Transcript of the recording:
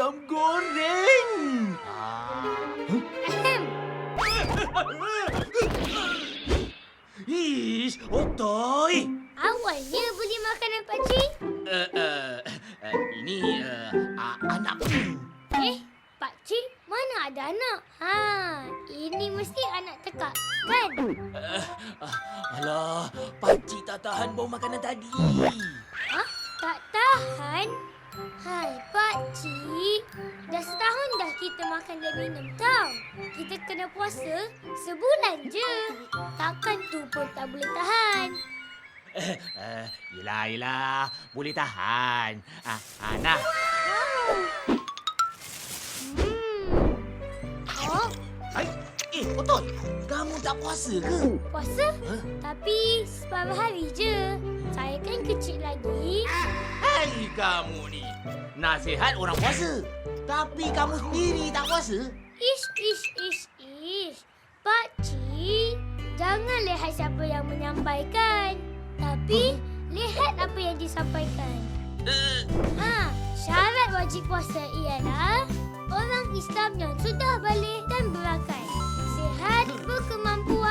ayam goreng. Ish, Otoy. Awalnya beli makanan pakcik. Ini anakku. Pakcik, mana ada anak? Ini mesti anak tekak, kan? Alah, pakcik tak tahan bau makanan tadi. Tak tahan? Hai, pakcik. Dah setahun dah kita makan dan minum tau. Kita kena puasa sebulan je. Takkan tu pun tak boleh tahan. Yelah. Boleh tahan. Nah. Oh, Hai. Otoy. Kamu tak puasa ke? puasa? Tapi separuh hari je. Saya kan kecil lagi. Hai kamu ni. Nasihat orang puasa. Tapi kamu sendiri tak puasa? Ish. Pakcik, jangan lihat siapa yang menyampaikan. Tapi, lihat apa yang disampaikan. Syarat wajib puasa ialah orang Islam yang sudah balik dan berakal, sihat, berkemampuan